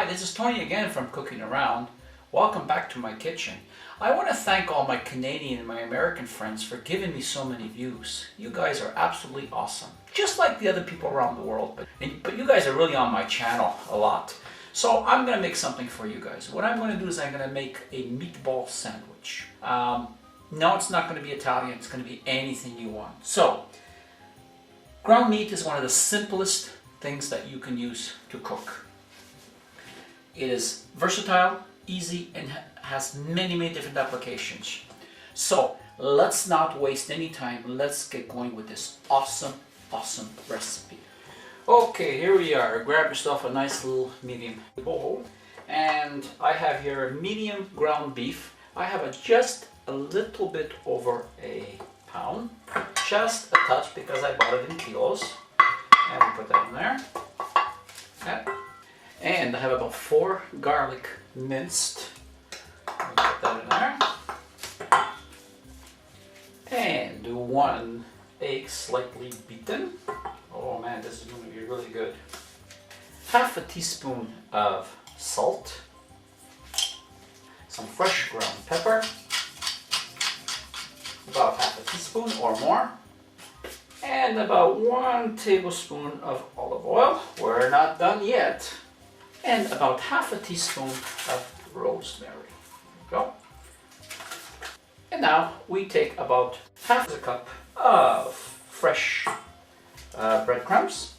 Hi, this is Tony again from Cooking Around. Welcome back to my kitchen. I want to thank all my Canadian and my American friends for giving me so many views. You guys are absolutely awesome. Just like the other people around the world, but you guys are really on my channel a lot. So I'm going to make something for you guys. What I'm going to do is I'm going to make a meatball sandwich. No, it's not going to be Italian. It's going to be anything you want. So, ground meat is one of the simplest things that you can use to cook. It is versatile, easy, and has many different applications. So let's not waste any time. Let's get going with this awesome recipe. Okay, here we are. Grab yourself a nice little medium bowl, and I have here medium ground beef. I have just a little bit over a pound, just a touch because I bought it in kilos, and we put that in there. Okay. And I have about 4 garlic minced. Put that in there. And 1 egg slightly beaten. Oh man, this is going to be really good. Half a teaspoon of salt. Some fresh ground pepper. About half a teaspoon or more. And about 1 tablespoon of olive oil. We're not done yet. And about half a teaspoon of rosemary. There we go. And now we take about half a cup of fresh breadcrumbs.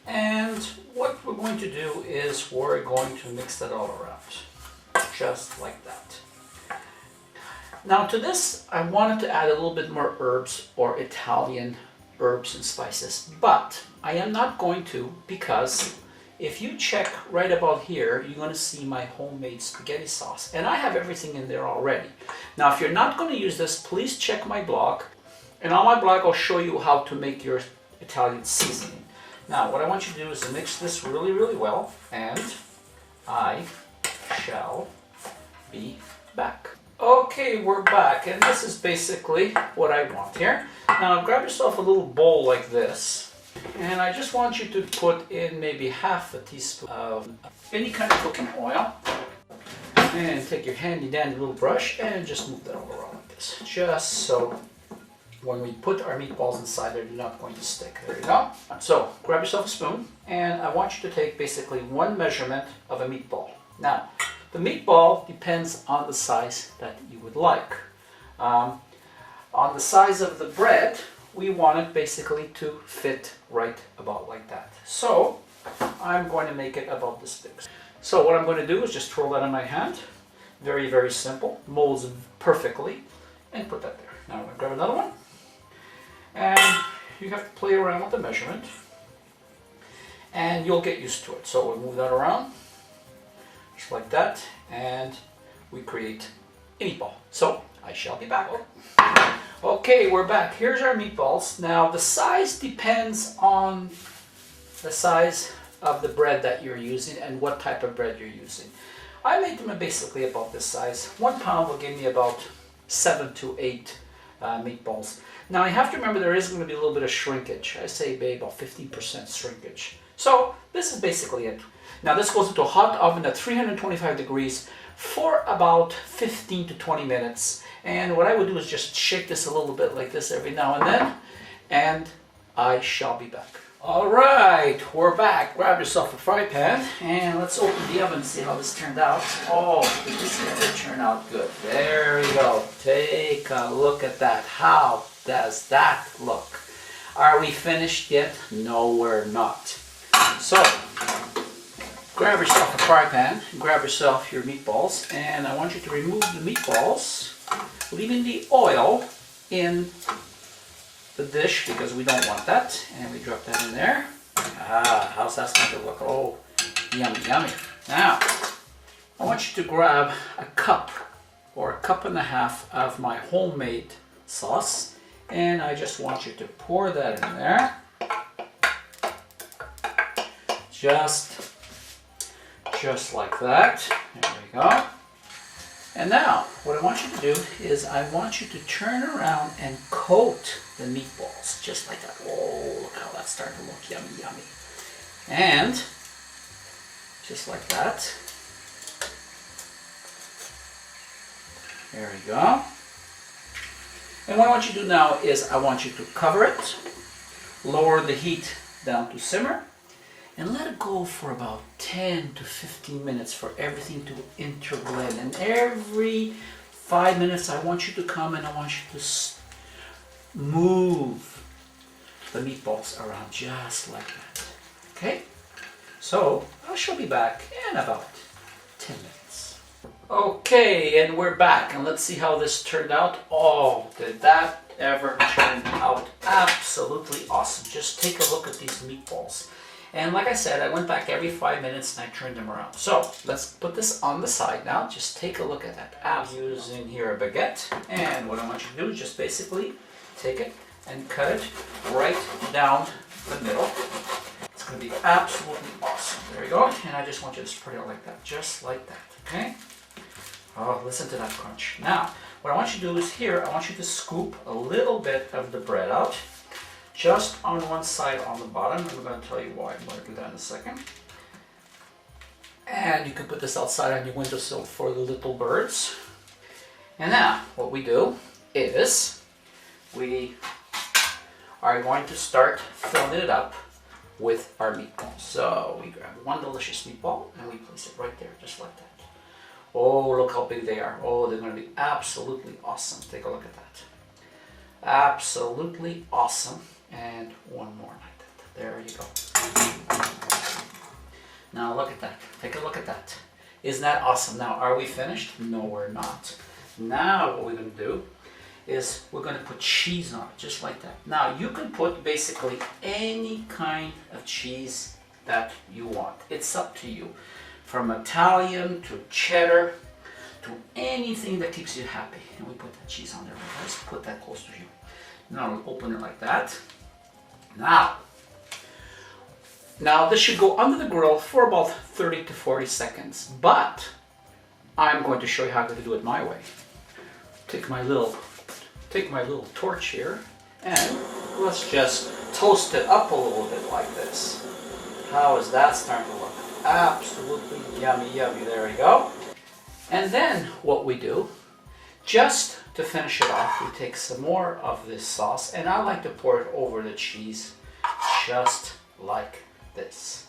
And what we're going to do is we're going to mix that all around. Just like that. Now to this, I wanted to add a little bit more herbs or Italian herbs and spices. But I am not going to, because if you check right about here, you're going to see my homemade spaghetti sauce. And I have everything in there already. Now, if you're not going to use this, please check my blog. And on my blog, I'll show you how to make your Italian seasoning. Now, what I want you to do is mix this really well. And I shall be back. Okay, we're back. And this is basically what I want here. Now, grab yourself a little bowl like this. And I just want you to put in maybe half a teaspoon of any kind of cooking oil. And take your handy dandy little brush and just move that all around like this. Just so when we put our meatballs inside, they're not going to stick. There you go. So grab yourself a spoon, and I want you to take basically 1 measurement of a meatball. Now, the meatball depends on the size that you would like. On the size of the bread, we want it basically to fit right about like that. So I'm going to make it about this big. So what I'm going to do is just twirl that in my hand. Very simple. Molds perfectly. And put that there. Now I'm going to grab another one. And you have to play around with the measurement. And you'll get used to it. So we'll move that around. Just like that. And we create a meatball. So I shall be back. Okay, we're back. Here's our meatballs. Now, the size depends on the size of the bread that you're using and what type of bread you're using. I made them basically about this size. 1 pound will give me about 7 to 8 meatballs. Now, you have to remember there is going to be a little bit of shrinkage. I say maybe about 15% shrinkage. So, this is basically it. Now, this goes into a hot oven at 325 degrees for about 15 to 20 minutes. And what I would do is just shake this a little bit like this every now and then, and I shall be back. All right, we're back. Grab yourself a fry pan, and let's open the oven and see how this turned out. Oh, this did turn out good. There we go. Take a look at that. How does that look? Are we finished yet? No, we're not. So, grab yourself a fry pan, grab yourself your meatballs, and I want you to remove the meatballs, leaving the oil in the dish because we don't want that. And we drop that in there. Ah, how's that going to look? Oh, yummy. Now, I want you to grab a cup or a cup and a half of my homemade sauce. And I just want you to pour that in there. Just like that. There we go. And now, what I want you to do is I want you to turn around and coat the meatballs, just like that. Oh, look how that's starting to look yummy. And just like that. There we go. And what I want you to do now is I want you to cover it, lower the heat down to simmer, and let it go for about 10 to 15 minutes for everything to interblend. And every 5 minutes I want you to come and I want you to move the meatballs around just like that. Okay? So I shall be back in about 10 minutes. Okay, and we're back, and let's see how this turned out. Oh, did that ever turn out absolutely awesome. Just take a look at these meatballs. And like I said, I went back every 5 minutes and I turned them around. So let's put this on the side now. Just take a look at that. I'm using here a baguette, and what I want you to do is just basically take it and cut it right down the middle. It's going to be absolutely awesome. There you go. And I just want you to spread it like that, just like that, okay? Oh, listen to that crunch. Now, what I want you to do is here, I want you to scoop a little bit of the bread out, just on one side on the bottom. I'm going to tell you why. I'm going to do that in a second. And you can put this outside on your windowsill for the little birds. And now, what we do is we are going to start filling it up with our meatballs. So we grab one delicious meatball and we place it right there, just like that. Oh, look how big they are. Oh, they're going to be absolutely awesome. Take a look at that. Absolutely awesome. And one more like that. There you go. Now look at that. Take a look at that. Isn't that awesome? Now, are we finished? No, we're not. Now what we're going to do is we're going to put cheese on it, just like that. Now, you can put basically any kind of cheese that you want. It's up to you. From Italian to cheddar to anything that keeps you happy. And we put that cheese on there. Let's put that close to you. Now we'll open it like that. Now this should go under the grill for about 30 to 40 seconds. But I'm going to show you how to do it my way. Take my little torch here and let's just toast it up a little bit like this. How is that starting to look? Absolutely yummy, yummy. There we go. And then what we do, just to finish it off, we take some more of this sauce, and I like to pour it over the cheese just like this.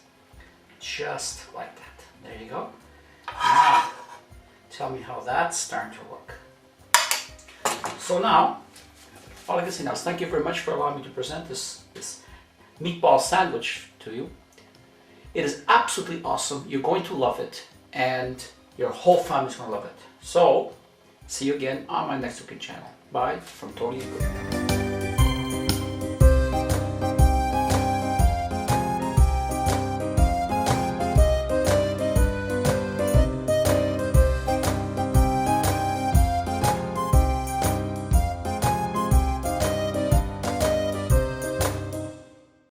Just like that. There you go. Now, tell me how that's starting to look. So now, all I can say now is thank you very much for allowing me to present this meatball sandwich to you. It is absolutely awesome. You're going to love it, and your whole family's going to love it. So, see you again on my next cooking channel. Bye from Tony and Good.